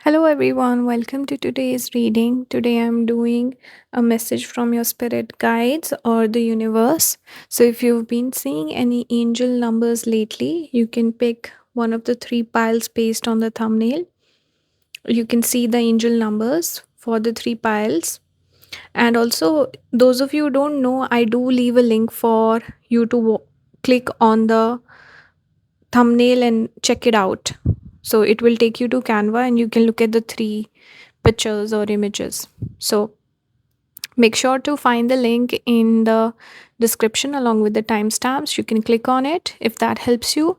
Hello, everyone. Welcome to today's reading. Today, I'm doing a message from your spirit guides or the universe. So, if you've been seeing any angel numbers lately, you can pick one of the three piles based on the thumbnail. You can see the angel numbers for the three piles. And also, those of you who don't know, I do leave a link for you to click on the thumbnail and check it out. So it will take you to Canva and you can look at the three pictures or images. So make sure to find the link in the description along with the timestamps. You can click on it if that helps you,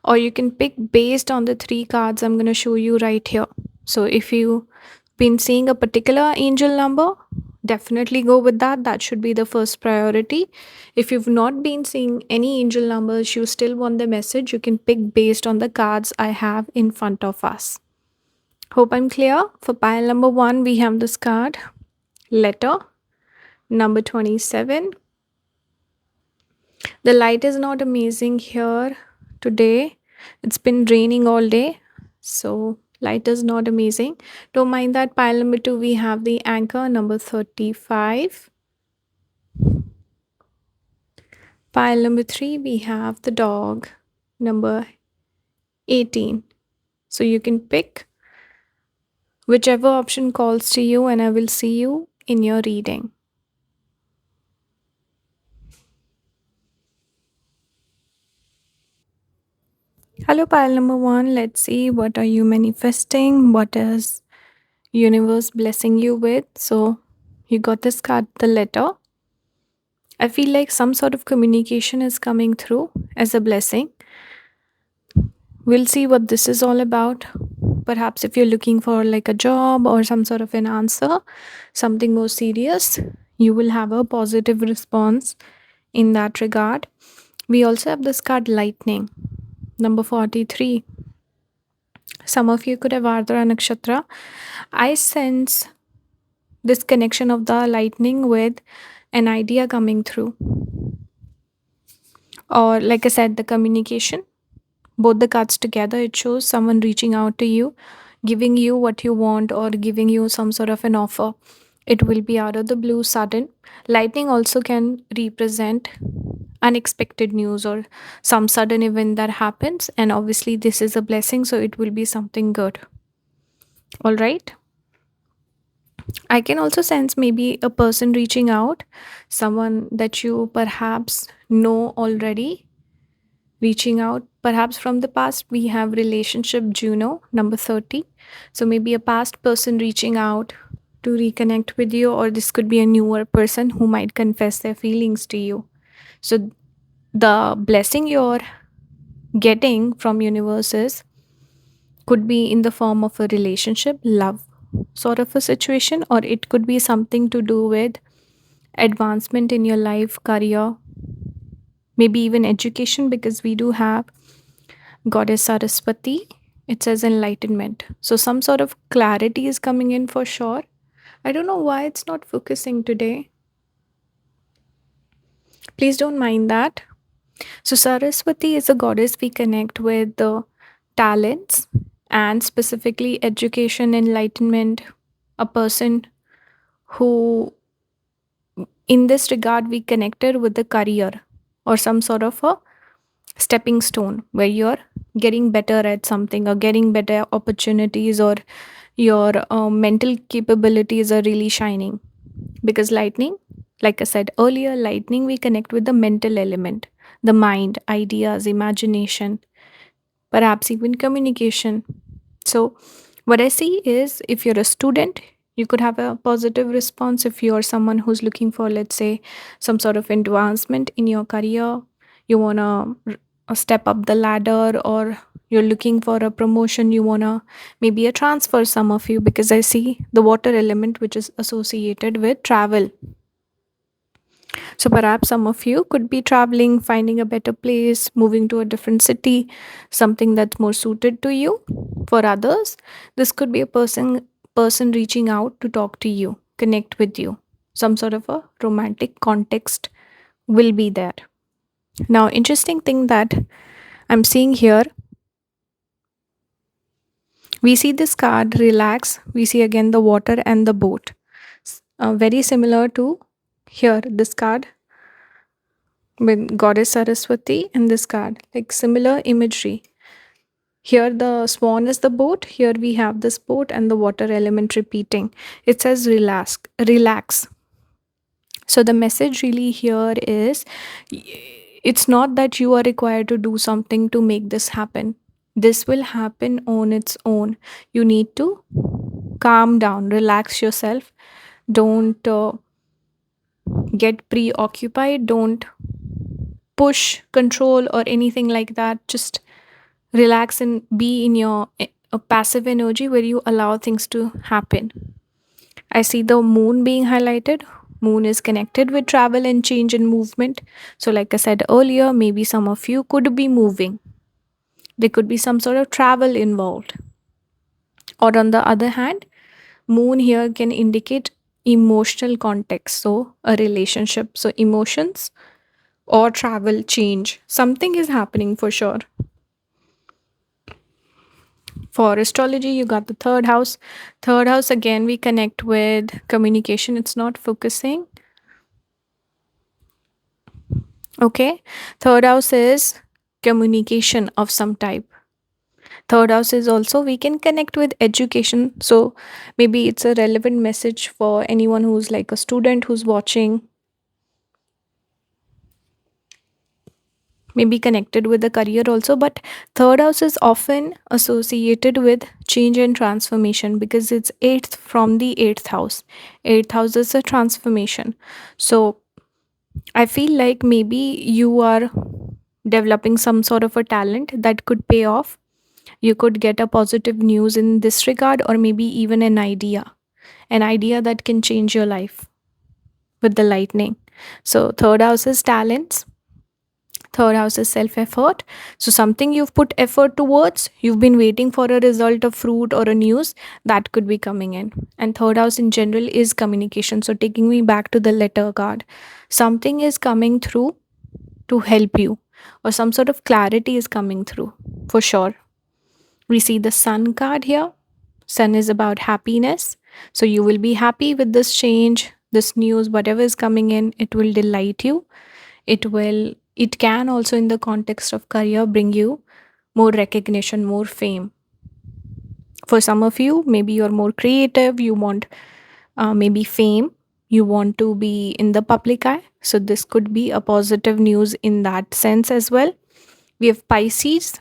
or you can pick based on the three cards I'm going to show you right here. So if you've been seeing a particular angel number, definitely go with that. That should be the first priority. If you've not been seeing any angel numbers, you still want the message, you can pick based on the cards I have in front of us. Hope I'm clear. For pile number 1, we have this card, letter number 27. The light is not amazing here today. It's been raining all day, so light is not amazing. Don't mind that. Pile number 2, we have the anchor number 35. Pile number 3, we have the dog number 18. So you can pick whichever option calls to you, and I will see you in your reading. Hello, pile number 1. Let's see, what are you manifesting? What is universe blessing you with? So you got this card, the letter. I feel like some sort of communication is coming through as a blessing. We'll see what this is all about. Perhaps if you're looking for like a job or some sort of an answer, something more serious, you will have a positive response in that regard. We also have this card, lightning number 43. Some of you could have Ardra Nakshatra. I sense this connection of the lightning with an idea coming through. Or, like I said, the communication. Both the cards together, it shows someone reaching out to you, giving you what you want, or giving you some sort of an offer. It will be out of the blue, sudden. Lightning also can represent unexpected news or some sudden event that happens. And obviously, this is a blessing, so it will be something good. All right. I can also sense maybe a person reaching out, someone that you perhaps know already, reaching out. Perhaps from the past, we have relationship Juno, number 30. So maybe a past person reaching out to reconnect with you, or this could be a newer person who might confess their feelings to you. So the blessing you're getting from universes could be in the form of a relationship, love sort of a situation, or it could be something to do with advancement in your life, career, maybe even education, because we do have Goddess Saraswati. It says enlightenment. So some sort of clarity is coming in for sure. I don't know why it's not focusing today. Please don't mind that. So Saraswati is a goddess we connect with the talents and specifically education, enlightenment, a person who, in this regard, we connected with the career or some sort of a stepping stone where you're getting better at something or getting better opportunities, or your mental capabilities are really shining. Because lightning, like I said earlier, lightning we connect with the mental element, the mind, ideas, imagination, perhaps even communication. So what I see is, if you're a student, you could have a positive response. If you're someone who's looking for, let's say, some sort of advancement in your career, you want to step up the ladder, or you're looking for a promotion, you want to maybe a transfer, some of you, because I see the water element which is associated with travel. So perhaps some of you could be traveling, finding a better place, moving to a different city, something that's more suited to you. For others, this could be a person reaching out to talk to you, connect with you. Some sort of a romantic context will be there. Now, interesting thing that I'm seeing here, We see this card, relax. We see again the water and the boat. Very similar to here, this card with Goddess Saraswati and this card, like similar imagery. Here, the swan is the boat. Here, we have this boat and the water element repeating. It says relax, relax. So, the message really here is it's not that you are required to do something to make this happen. This will happen on its own. You need to calm down, relax yourself. Don't get preoccupied. Don't push, control, or anything like that. Just relax and be in your a passive energy where you allow things to happen. I see the moon being highlighted. Moon is connected with travel and change and movement. So, like I said earlier, maybe some of you could be moving. There could be some sort of travel involved. Or, on the other hand, moon here can indicate emotional context. So, a relationship. So, emotions or travel change. Something is happening for sure. For astrology, you got the third house. Third house, again, we connect with communication. It's not focusing. Okay. Third house is communication of some type. Third house is also we can connect with education. So maybe it's a relevant message for anyone who's like a student who's watching, maybe connected with the career also. But third house is often associated with change and transformation because it's eighth from the eighth house. Eighth house is a transformation. So I feel like maybe you are developing some sort of a talent that could pay off. You could get a positive news in this regard, or maybe even an idea that can change your life with the lightning. So, third house is talents. Third house is self effort. So, something you've put effort towards, you've been waiting for a result, of fruit, or a news that could be coming in. And third house in general is communication. So, taking me back to the letter card, something is coming through to help you, or some sort of clarity is coming through for sure. We see the sun card here. Sun is about happiness. So, you will be happy with this change, this news, whatever is coming in, it will delight you. It can also, in the context of career, bring you more recognition, more fame. For some of you, maybe you're more creative, you want maybe fame, you want to be in the public eye. So, this could be a positive news in that sense as well. We have Pisces.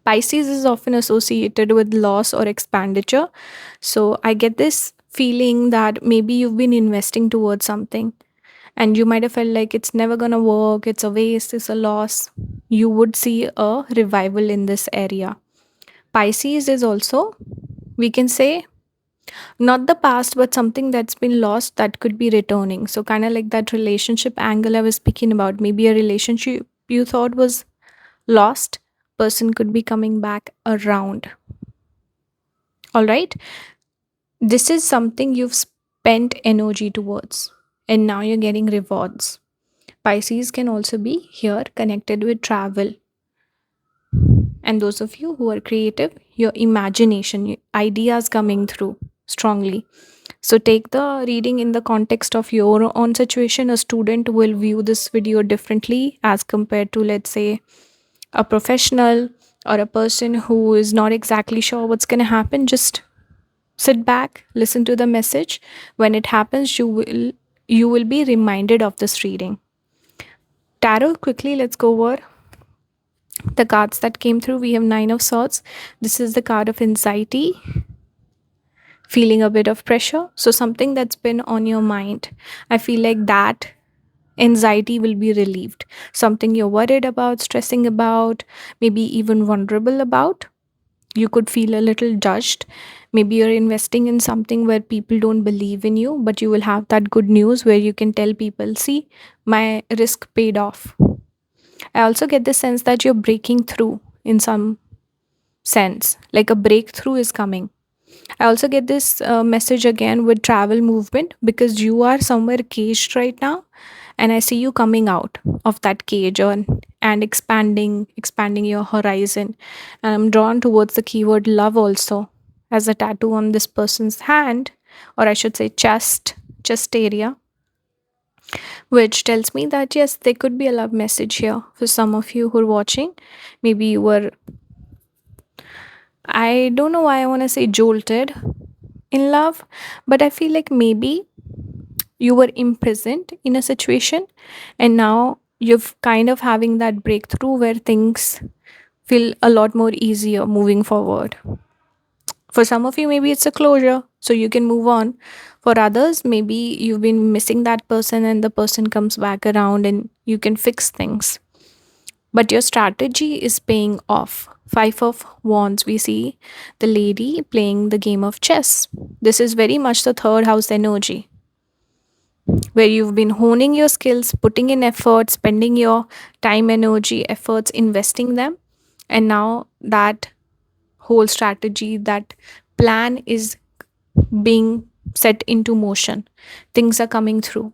Pisces is often associated with loss or expenditure. So, I get this feeling that maybe you've been investing towards something and you might have felt like it's never going to work, it's a waste, it's a loss. You would see a revival in this area. Pisces is also, we can say, not the past, but something that's been lost that could be returning. So, kind of like that relationship angle I was speaking about. Maybe a relationship you thought was lost, person could be coming back around. All right. This is something you've spent energy towards, and now you're getting rewards. Pisces can also be here connected with travel. And those of you who are creative, your imagination, your ideas coming through strongly. So take the reading in the context of your own situation. A student will view this video differently as compared to, let's say, a professional or a person who is not exactly sure what's going to happen. Just sit back, listen to the message. When it happens, you will be reminded of this reading. Tarot, quickly, let's go over the cards that came through. We have Nine of Swords. This is the card of anxiety, feeling a bit of pressure. So, something that's been on your mind. I feel like that anxiety will be relieved. Something you're worried about, stressing about, maybe even vulnerable about. You could feel a little judged. Maybe you're investing in something where people don't believe in you, but you will have that good news where you can tell people, see, my risk paid off. I also get the sense that you're breaking through in some sense, like a breakthrough is coming. I also get this message again with travel movement because you are somewhere caged right now, and I see you coming out of that cage, or and expanding your horizon. And I'm drawn towards the keyword love also as a tattoo on this person's hand, or I should say chest area, which tells me that yes, there could be a love message here for some of you who are watching. Maybe you were, I don't know why I want to say jolted in love, but I feel like maybe you were imprisoned in a situation and now you've kind of having that breakthrough where things feel a lot more easier moving forward. For some of you, maybe it's a closure, so you can move on. For others, maybe you've been missing that person and the person comes back around and you can fix things. But your strategy is paying off. Five of Wands, we see the lady playing the game of chess. This is very much the third house energy, where you've been honing your skills, putting in effort, spending your time, energy, efforts, investing them. And now that whole strategy, that plan is being set into motion. Things are coming through.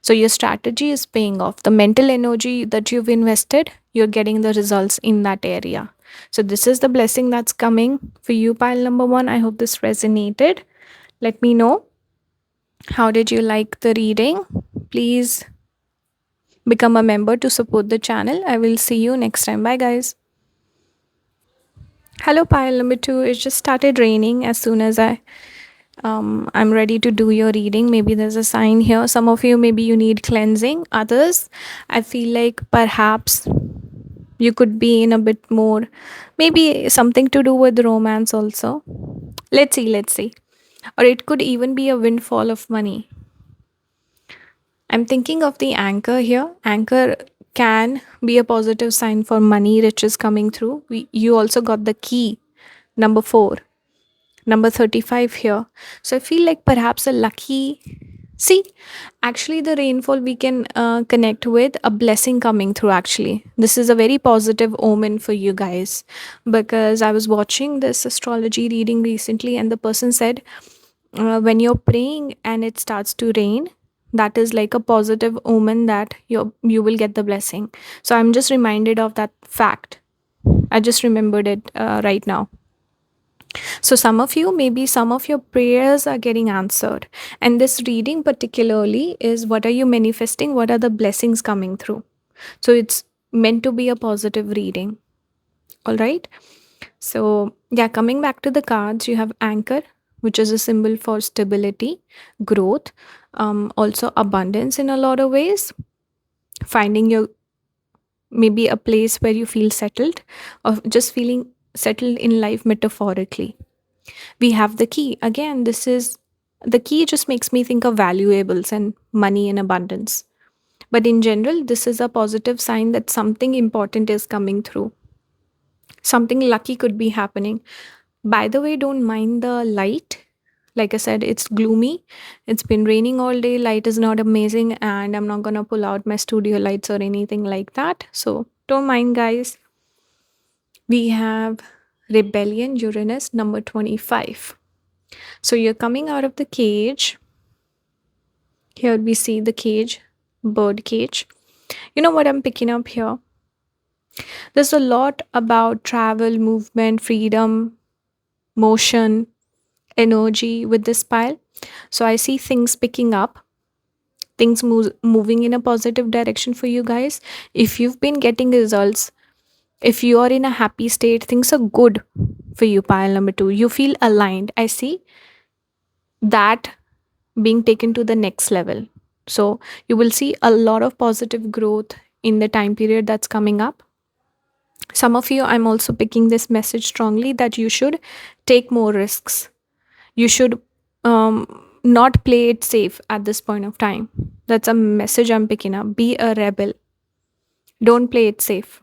So your strategy is paying off. The mental energy that you've invested, you're getting the results in that area. So this is the blessing that's coming for you, pile number one. I hope this resonated. Let me know. How did you like the reading? Please become a member to support the channel. I will see you next time. Bye, guys. Hello, pile number two. It just started raining as soon as I'm ready to do your reading. Maybe there's a sign here. Some of you, maybe you need cleansing. Others, I feel like perhaps you could be in a bit more, maybe something to do with romance also. Let's see. Or it could even be a windfall of money. I'm thinking of the anchor here. Anchor can be a positive sign for money, riches coming through. You also got the key, number 4, number 35 here. So I feel like perhaps a lucky. See, actually, the rainfall we can connect with a blessing coming through. Actually, this is a very positive omen for you guys, because I was watching this astrology reading recently, and the person said when you're praying and it starts to rain, that is like a positive omen that you will get the blessing. So I'm just reminded of that fact. I just remembered it right now. So some of you, maybe some of your prayers are getting answered, and this reading particularly is what are you manifesting, what are the blessings coming through. So it's meant to be a positive reading. All right. So, yeah, coming back to the cards, you have anchor, which is a symbol for stability, growth, also abundance in a lot of ways, finding your maybe a place where you feel settled, or just feeling settled in life metaphorically. We have the key. Again, this is the key, just makes me think of valuables and money and abundance. But in general, this is a positive sign that something important is coming through. Something lucky could be happening. By the way, don't mind the light. Like I said, it's gloomy. It's been raining all day. Light is not amazing, and I'm not gonna pull out my studio lights or anything like that. So don't mind, guys. We have Rebellion, Uranus, number 25. So you're coming out of the cage. Here we see the cage, bird cage. You know what I'm picking up here? There's a lot about travel, movement, freedom, motion, energy with this pile. So I see things picking up, things moving in a positive direction for you guys. If you've been getting results, if you are in a happy state, things are good for you, pile number 2. You feel aligned. I see that being taken to the next level. So you will see a lot of positive growth in the time period that's coming up. Some of you, I'm also picking this message strongly that you should take more risks. You should not play it safe at this point of time. That's a message I'm picking up. Be a rebel. Don't play it safe.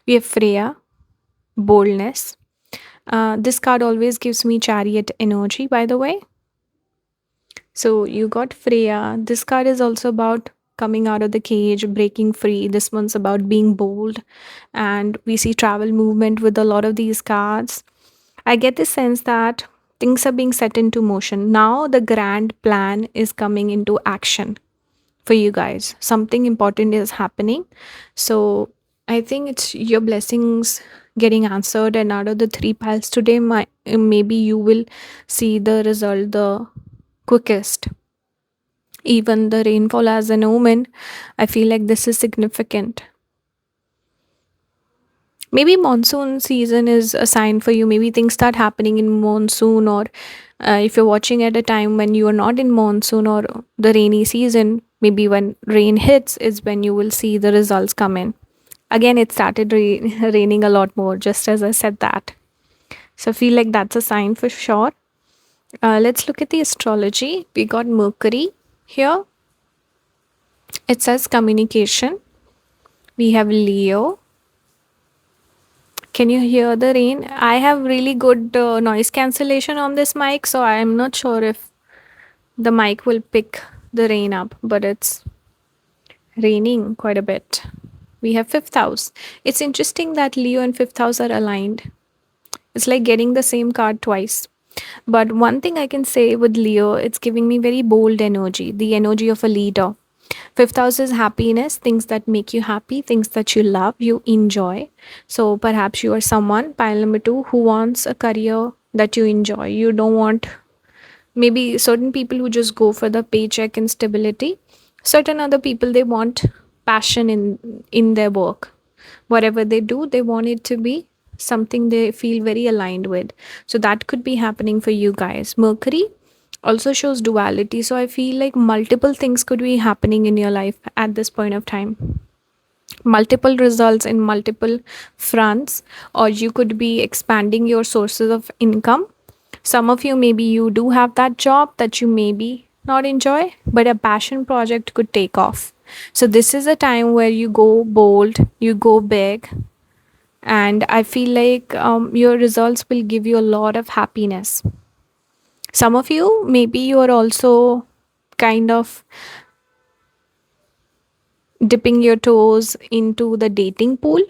We have Freya, boldness. This card always gives me chariot energy, by the way. So you got Freya. This card is also about coming out of the cage, breaking free. This one's about being bold. And we see travel movement with a lot of these cards. I get the sense that things are being set into motion. Now the grand plan is coming into action for you guys. Something important is happening. So I think it's your blessings getting answered, and out of the three piles today, maybe you will see the result the quickest. Even the rainfall as an omen, I feel like this is significant. Maybe monsoon season is a sign for you. Maybe things start happening in monsoon, or if you're watching at a time when you are not in monsoon or the rainy season, maybe when rain hits is when you will see the results come in. Again, it started raining a lot more, just as I said that. So I feel like that's a sign for sure. Let's look at the astrology. We got Mercury here. It says communication. We have Leo. Can you hear the rain? I have really good noise cancellation on this mic, so I am not sure if the mic will pick the rain up, but it's raining quite a bit. We have fifth house. It's interesting that Leo and fifth house are aligned. It's like getting the same card twice. But one thing I can say with Leo, it's giving me very bold energy, the energy of a leader. Fifth house is happiness, things that make you happy, things that you love, you enjoy. So perhaps you are someone, pile number two, who wants a career that you enjoy. You don't want maybe certain people who just go for the paycheck and stability. Certain other people, they want passion in their work. Whatever they do, they want it to be something they feel very aligned with. So that could be happening for you guys. Mercury also shows duality, so I feel like multiple things could be happening in your life at this point of time, multiple results in multiple fronts, or you could be expanding your sources of income. Some of you, maybe you do have that job that you maybe not enjoy, but a passion project could take off. So this is a time where you go bold, you go big, and I feel like your results will give you a lot of happiness. Some of you, maybe you are also kind of dipping your toes into the dating pool.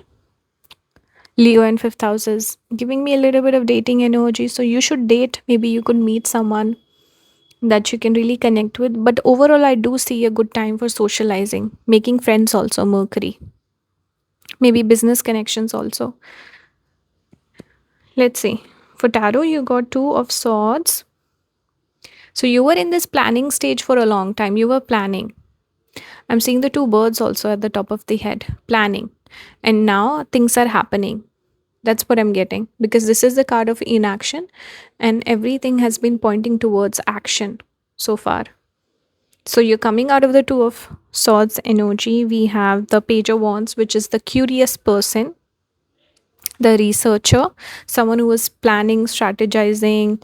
Leo and fifth house is giving me a little bit of dating energy. So you should date. Maybe you could meet someone that you can really connect with. But overall, I do see a good time for socializing, making friends also, Mercury. Maybe business connections also. Let's see. For tarot, you got two of swords. So you were in this planning stage for a long time. You were planning. I'm seeing the two birds also at the top of the head, planning. And now things are happening. That's what I'm getting, because this is the card of inaction and everything has been pointing towards action so far. So you're coming out of the two of swords energy. We have the page of wands, which is the curious person, the researcher, someone who is planning, strategizing,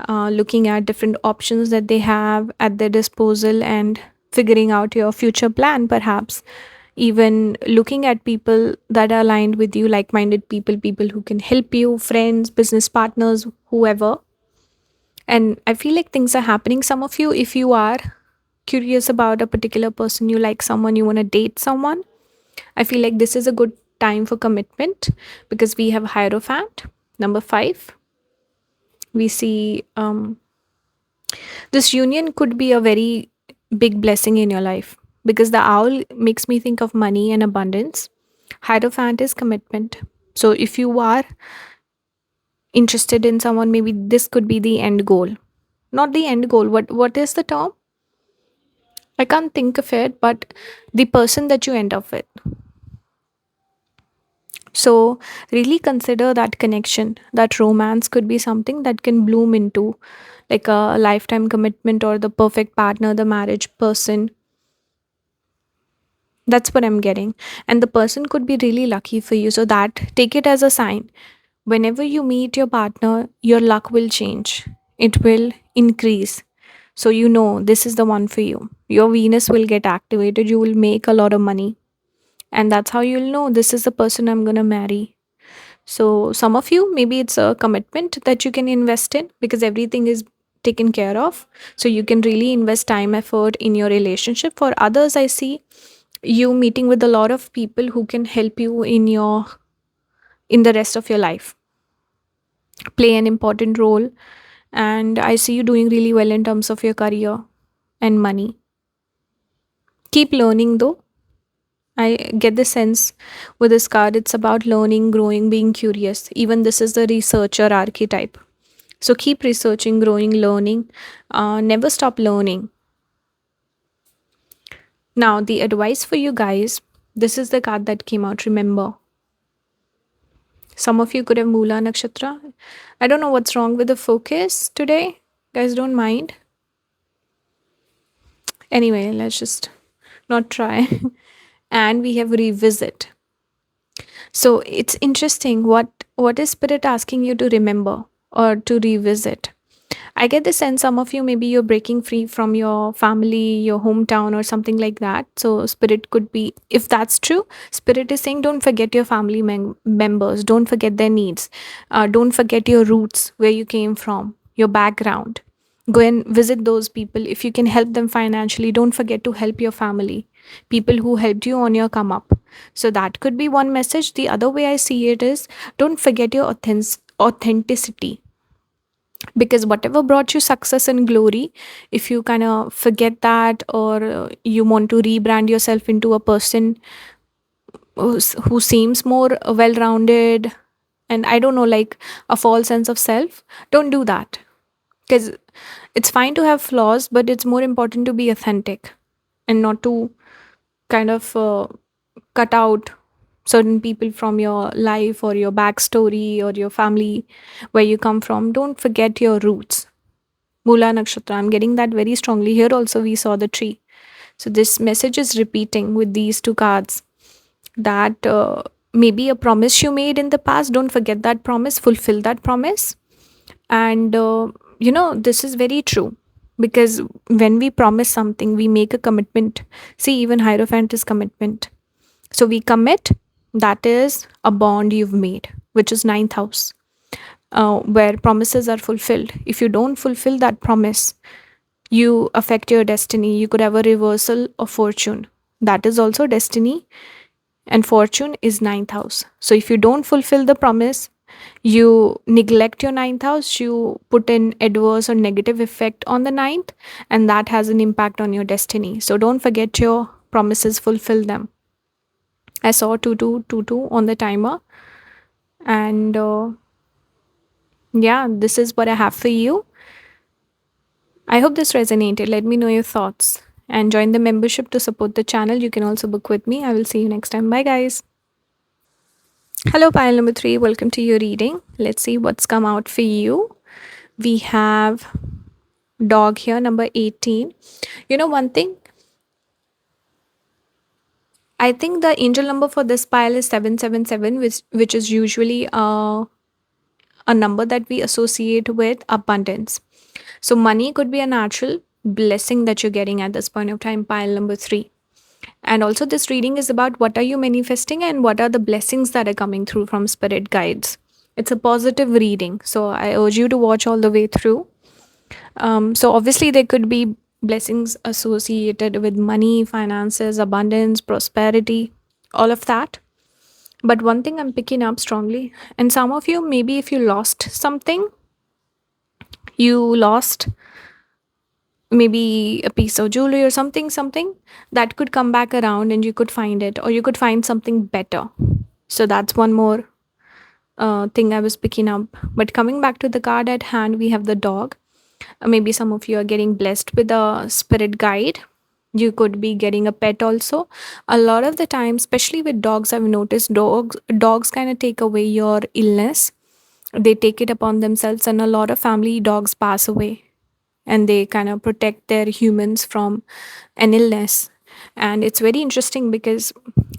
looking at different options that they have at their disposal and figuring out your future plan, perhaps even looking at people that are aligned with you, like minded people, people who can help you, friends, business partners, whoever. And I feel like things are happening. Some of you, if you are curious about a particular person, you like someone, you want to date someone, I feel like this is a good time for commitment, because we have Hierophant, number five. We see this union could be a very big blessing in your life, because the owl makes me think of money and abundance. Hierophant is commitment. So if you are interested in someone, maybe this could be the end goal. Not the end goal. What is the term? I can't think of it, but the person that you end up with. So really consider that connection. That romance could be something that can bloom into like a lifetime commitment, or the perfect partner, the marriage person. That's what I'm getting. And the person could be really lucky for you. So that, take it as a sign. Whenever you meet your partner, your luck will change. It will increase. So you know this is the one for you. Your Venus will get activated. You will make a lot of money. And that's how you'll know this is the person I'm going to marry. So some of you, maybe it's a commitment that you can invest in, because everything is taken care of. So you can really invest time, effort in your relationship. For others, I see you meeting with a lot of people who can help you in the rest of your life, play an important role. And I see you doing really well in terms of your career and money. Keep learning though, I get the sense with this card, it's about learning, growing, being curious. Even this is the researcher archetype. So keep researching, growing, learning. Never stop learning. Now, the advice for you guys, this is the card that came out. Remember, some of you could have Mula Nakshatra. I don't know what's wrong with the focus today. Guys, don't mind. Anyway, let's just not try. And we have revisit. So it's interesting, what is spirit asking you to remember or to revisit? I get the sense some of you, maybe you're breaking free from your family, your hometown, or something like that. So, spirit could be, if that's true, spirit is saying don't forget your family members, don't forget their needs, don't forget your roots, where you came from, your background. Go and visit those people. If you can help them financially, don't forget to help your family, people who helped you on your come up. So, that could be one message. The other way I see it is don't forget your authenticity, because whatever brought you success and glory, if you kind of forget that, or you want to rebrand yourself into a person who seems more well rounded, and I don't know, like a false sense of self, don't do that. Because it's fine to have flaws, but it's more important to be authentic and not to kind of cut out certain people from your life or your backstory or your family, where you come from. Don't forget your roots. Mula Nakshatra. I'm getting that very strongly. Here also, we saw the tree. So, this message is repeating with these two cards, that maybe a promise you made in the past, don't forget that promise, fulfill that promise. And, this is very true, because when we promise something, we make a commitment. See, even Hierophant is commitment. So, we commit, that is a bond you've made, which is ninth house. Where promises are fulfilled. If you don't fulfill that promise, you affect your destiny. You could have a reversal of fortune. That is also destiny, and fortune is ninth house. So if you don't fulfill the promise, you neglect your ninth house, you put in adverse or negative effect on the ninth, and that has an impact on your destiny. So don't forget your promises, fulfill them. I saw 2222 on the timer, and yeah, this is what I have for you. I hope this resonated. Let me know your thoughts and join the membership to support the channel. You can also book with me. I will see you next time. Bye, guys. Hello, pile number 3. Welcome to your reading. Let's see what's come out for you. We have dog here, number 18. You know, one thing, I think the angel number for this pile is 777, which is usually a number that we associate with abundance. So, money could be a natural blessing that you're getting at this point of time, pile number 3. And also, this reading is about what are you manifesting and what are the blessings that are coming through from spirit guides. It's a positive reading, so I urge you to watch all the way through. So, obviously, there could be blessings associated with money, finances, abundance, prosperity, all of that. But one thing I'm picking up strongly, and some of you, maybe if you lost something, you lost maybe a piece of jewelry or something that could come back around and you could find it, or you could find something better. So that's one more thing I was picking up. But coming back to the card at hand, we have the dog. Maybe some of you are getting blessed with a spirit guide. You could be getting a pet also. A lot of the time, especially with dogs, I've noticed dogs kind of take away your illness. They take it upon themselves, and a lot of family dogs pass away, and they kind of protect their humans from an illness. And it's very interesting because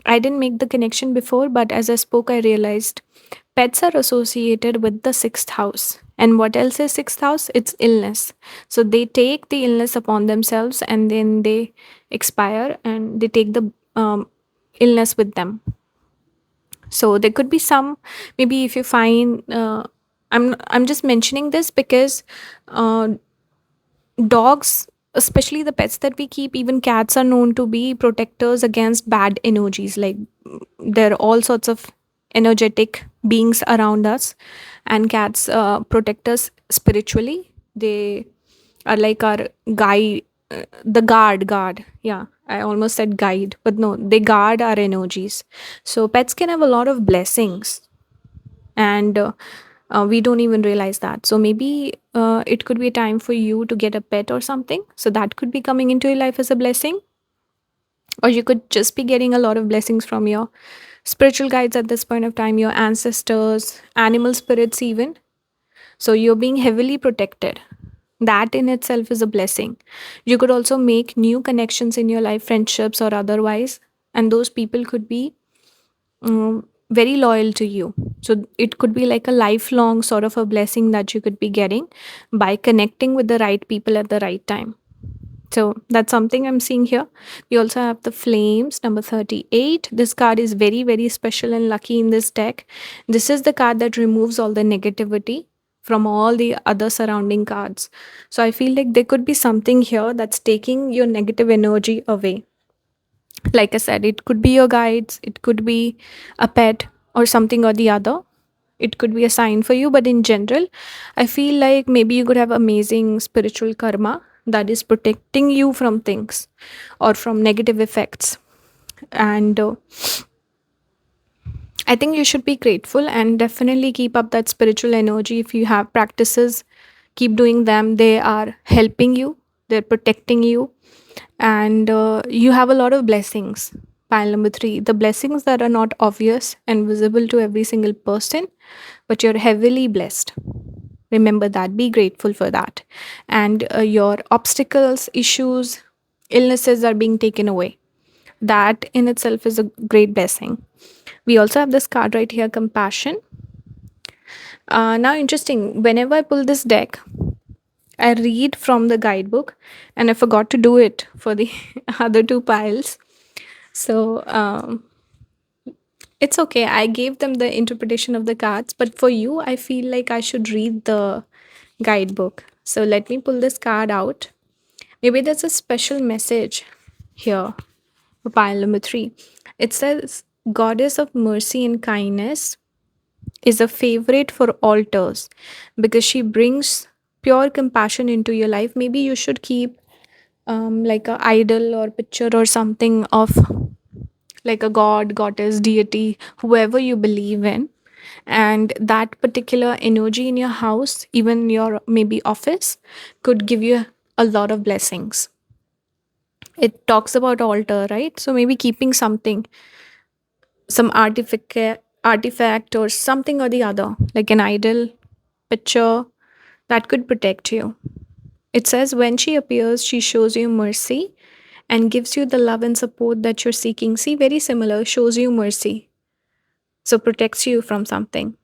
I didn't make the connection before, but as I spoke, I realized pets are associated with the sixth house. And what else is sixth house? It's illness. So they take the illness upon themselves, and then they expire, and they take the illness with them. So there could be some, maybe if you find, I'm just mentioning this because uh, dogs, especially the pets that we keep, even cats, are known to be protectors against bad energies. Like, there are all sorts of energetic beings around us, and cats protect us spiritually. They are like our guide, the guard. Yeah, I almost said guide, but no, they guard our energies. So pets can have a lot of blessings, and we don't even realize that. So maybe it could be a time for you to get a pet or something. So that could be coming into your life as a blessing, or you could just be getting a lot of blessings from your spiritual guides at this point of time, your ancestors, animal spirits, even. So you're being heavily protected. That in itself is a blessing. You could also make new connections in your life, friendships or otherwise, and those people could be very loyal to you. So it could be like a lifelong sort of a blessing that you could be getting by connecting with the right people at the right time. So that's something I'm seeing here. We also have the flames, number 38. This card is very, very special and lucky in this deck. This is the card that removes all the negativity from all the other surrounding cards. So I feel like there could be something here that's taking your negative energy away. Like I said, it could be your guides, it could be a pet or something or the other. It could be a sign for you, but in general, I feel like maybe you could have amazing spiritual karma that is protecting you from things or from negative effects. And I think you should be grateful and definitely keep up that spiritual energy. If you have practices, keep doing them. They are helping you, they're protecting you, and you have a lot of blessings. Pile number 3, the blessings that are not obvious and visible to every single person, but you're heavily blessed. Remember that, be grateful for that. And your obstacles, issues, illnesses are being taken away. That in itself is a great blessing. We also have this card right here, compassion. Now, interesting, whenever I pull this deck, I read from the guidebook and I forgot to do it for the other two piles. So it's okay. I gave them the interpretation of the cards, but for you, I feel like I should read the guidebook. So let me pull this card out. Maybe there's a special message here for pile number 3. It says, Goddess of mercy and kindness is a favorite for altars because she brings pure compassion into your life. Maybe you should keep like a idol or picture or something of like a god, goddess, deity, whoever you believe in. And that particular energy in your house, even your maybe office, could give you a lot of blessings. It talks about altar, right? So maybe keeping something, some artifact or something or the other, like an idol, picture, that could protect you. It says, when she appears, she shows you mercy and gives you the love and support that you're seeking. See, very similar, shows you mercy. So protects you from something.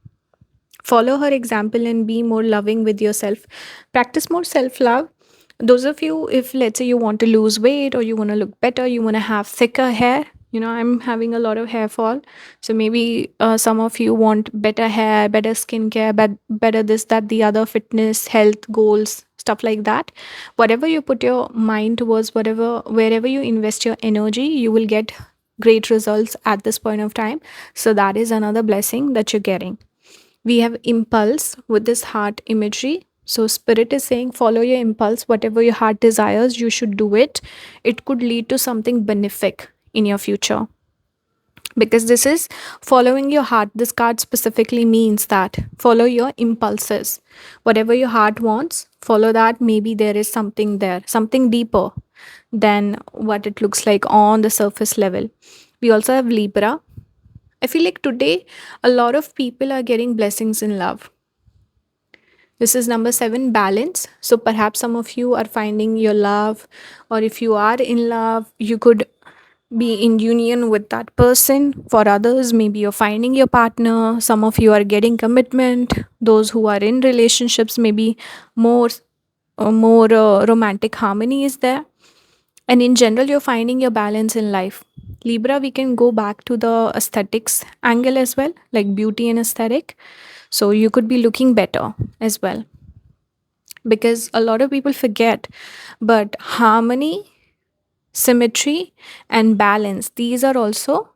Follow her example and be more loving with yourself. Practice more self love. Those of you, if let's say you want to lose weight or you want to look better, you want to have thicker hair. I'm having a lot of hair fall. So maybe some of you want better hair, better skincare, better this, that, the other, fitness, health goals, stuff like that. Whatever you put your mind towards, wherever you invest your energy, you will get great results at this point of time. So that is another blessing that you're getting. We have impulse with this heart imagery. So spirit is saying, follow your impulse, whatever your heart desires, you should do it. It could lead to something benefic in your future, because this is following your heart. This card specifically means that follow your impulses, whatever your heart wants, follow that. Maybe there is something there, something deeper than what it looks like on the surface level. We also have Libra. I feel like today a lot of people are getting blessings in love. This is number 7, balance. So perhaps some of you are finding your love, or if you are in love, you could be in union with that person. For others, maybe you're finding your partner. Some of you are getting commitment. Those who are in relationships, maybe more romantic harmony is there. And in general, you're finding your balance in life. Libra, we can go back to the aesthetics angle as well, like beauty and aesthetic. So you could be looking better as well, because a lot of people forget, but harmony, symmetry, and balance, these are also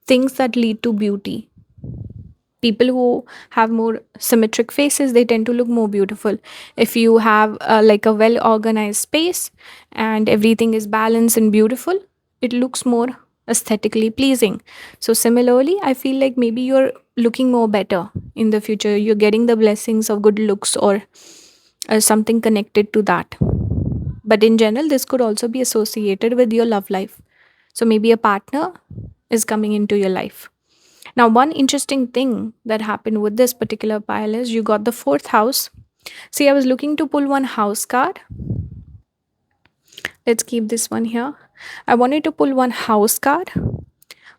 things that lead to beauty. People who have more symmetric faces, they tend to look more beautiful. If you have like a well organized space and everything is balanced and beautiful, it looks more aesthetically pleasing. So similarly, I feel like maybe you're looking more better in the future, you're getting the blessings of good looks, or something connected to that. But in general, this could also be associated with your love life. So maybe a partner is coming into your life. Now, one interesting thing that happened with this particular pile is you got the fourth house. See, I was looking to pull one house card. Let's keep this one here. I wanted to pull one house card,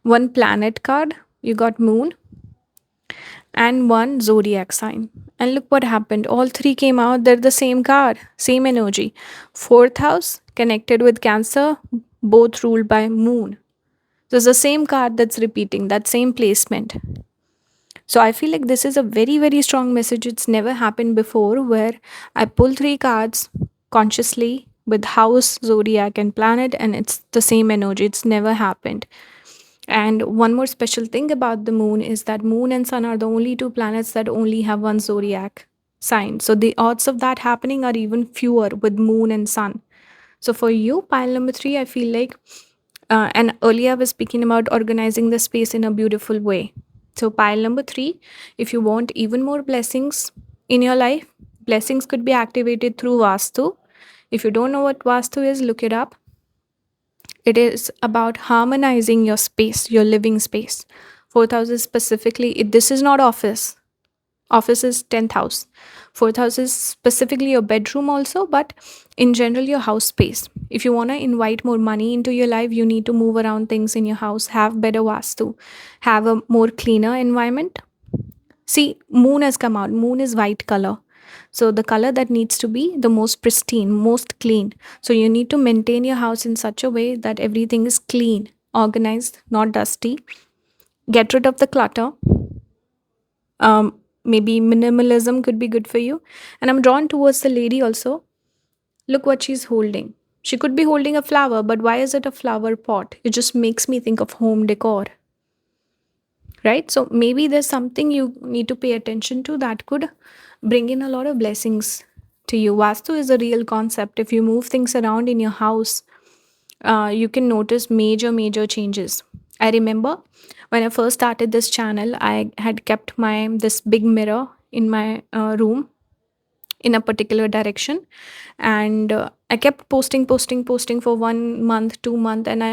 one planet card. You got moon, and one zodiac sign. And look what happened. All three came out. They're the same card, same energy. Fourth house connected with Cancer, both ruled by moon. So it's the same card that's repeating, that same placement. So I feel like this is a very, very strong message. It's never happened before where I pull three cards consciously with house, zodiac, and planet, and it's the same energy. It's never happened. And one more special thing about the moon is that moon and sun are the only two planets that only have one zodiac sign. So the odds of that happening are even fewer with moon and sun. So for you, pile number three, I feel like, and earlier I was speaking about organizing the space in a beautiful way. So pile number three, if you want even more blessings in your life, blessings could be activated through Vastu. If you don't know what Vastu is, look it up. It is about harmonizing your space, your living space. Fourth house is specifically, this is not office. Office is 10th house. Fourth house is specifically your bedroom also, but in general, your house space. If you want to invite more money into your life, you need to move around things in your house, have better vastu, have a more cleaner environment. See, moon has come out. Moon is white color. So the color that needs to be the most pristine, most clean. So you need to maintain your house in such a way that everything is clean, organized, not dusty. Get rid of the clutter. Maybe minimalism could be good for you. And I'm drawn towards the lady also. Look what she's holding. She could be holding a flower, but why is it a flower pot? It just makes me think of home decor, right? So maybe there's something you need to pay attention to that could bring in a lot of blessings to you. Vastu is a real concept. If you move things around in your house, you can notice major changes. I remember when I first started this channel, I had kept my this big mirror in my room in a particular direction, and I kept posting for 1 month, 2 month, and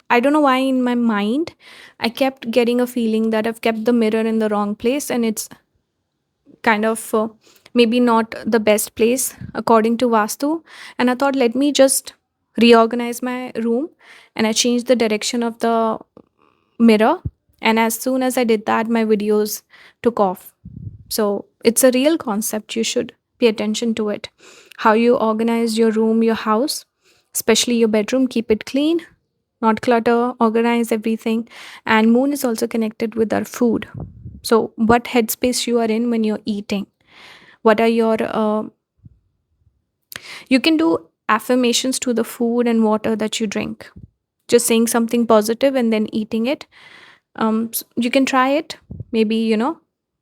I don't know why in my mind I kept getting a feeling that I've kept the mirror in the wrong place, and it's kind of maybe not the best place according to Vastu. And I thought, let me just reorganize my room, and I changed the direction of the mirror. And as soon as I did that, my videos took off. So it's a real concept. You should pay attention to it. How you organize your room, your house, especially your bedroom, keep it clean, not clutter, organize everything. And moon is also connected with our food. So what headspace you are in when you're eating? What are your you can do affirmations to the food and water that you drink. Just saying something positive and then eating it. You can try it. Maybe,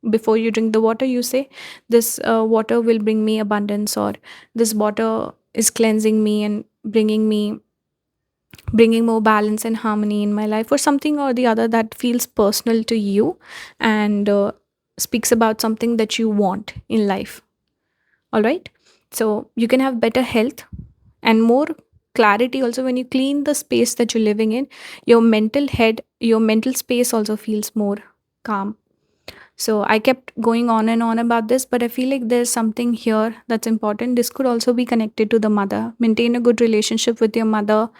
before you drink the water, you say, this water will bring me abundance, or this water is cleansing me and bringing more balance and harmony in my life, or something or the other that feels personal to you, and speaks about something that you want in life. All right. So you can have better health and more clarity also when you clean the space that you're living in. Your mental space also feels more calm. So I kept going on and on about this, but I feel like there's something here that's important. This could also be connected to the mother. Maintain a good relationship with your mother,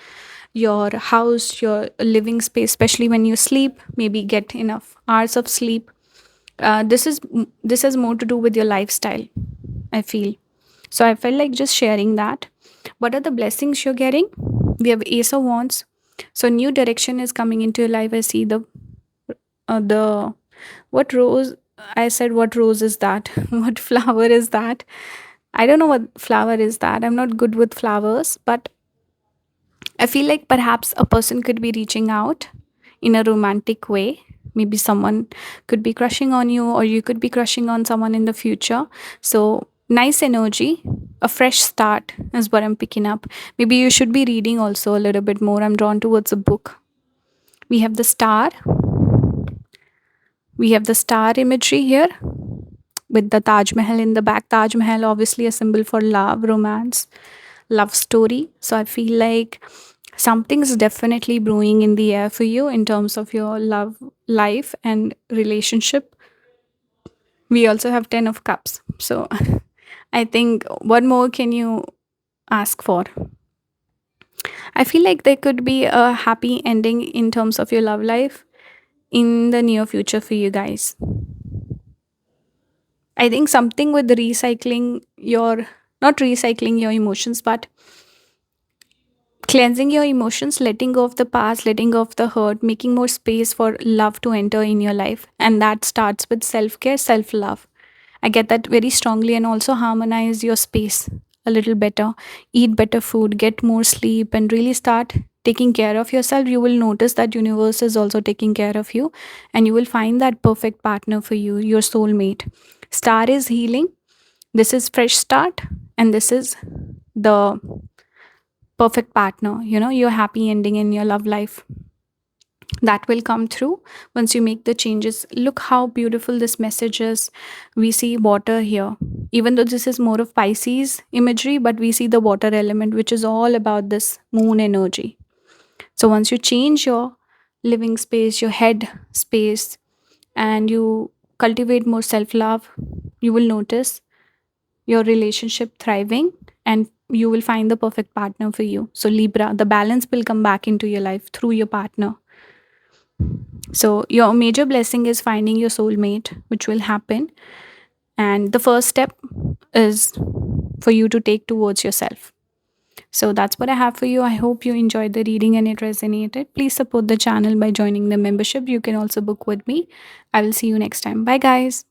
your house, your living space, especially when you sleep. Maybe get enough hours of sleep. This has more to do with your lifestyle, I feel. So I felt like just sharing that. What are the blessings you're getting? We have Ace of Wands. So new direction is coming into your life. I see the what rose. I said, what rose is that? What flower is that? I don't know what flower is that. I'm not good with flowers, but I feel like perhaps a person could be reaching out in a romantic way. Maybe someone could be crushing on you, or you could be crushing on someone in the future. So, nice energy, a fresh start is what I'm picking up. Maybe you should be reading also a little bit more. I'm drawn towards a book. We have the star. We have the star imagery here with the Taj Mahal in the back. Taj Mahal, obviously, a symbol for love, romance, love story. So I feel like something's definitely brewing in the air for you in terms of your love life and relationship. We also have 10 of cups. So I think what more can you ask for? I feel like there could be a happy ending in terms of your love life in the near future for you guys. I think something with recycling your, not recycling your emotions, but cleansing your emotions, letting go of the past, letting go of the hurt, making more space for love to enter in your life. And that starts with self care, self love. I get that very strongly. And also harmonize your space a little better, eat better food, get more sleep, and really start taking care of yourself. You will notice that universe is also taking care of you, and you will find that perfect partner for you, your soulmate. Star is healing, this is fresh start, and this is the perfect partner, your happy ending in your love life that will come through once you make the changes. Look how beautiful this message is. We see water here, even though this is more of Pisces imagery, but we see the water element, which is all about this moon energy. So once you change your living space, your head space, and you cultivate more self love, you will notice your relationship thriving, and you will find the perfect partner for you. So, Libra, the balance will come back into your life through your partner. So, your major blessing is finding your soulmate, which will happen. And the first step is for you to take towards yourself. So, that's what I have for you. I hope you enjoyed the reading and it resonated. Please support the channel by joining the membership. You can also book with me. I will see you next time. Bye, guys.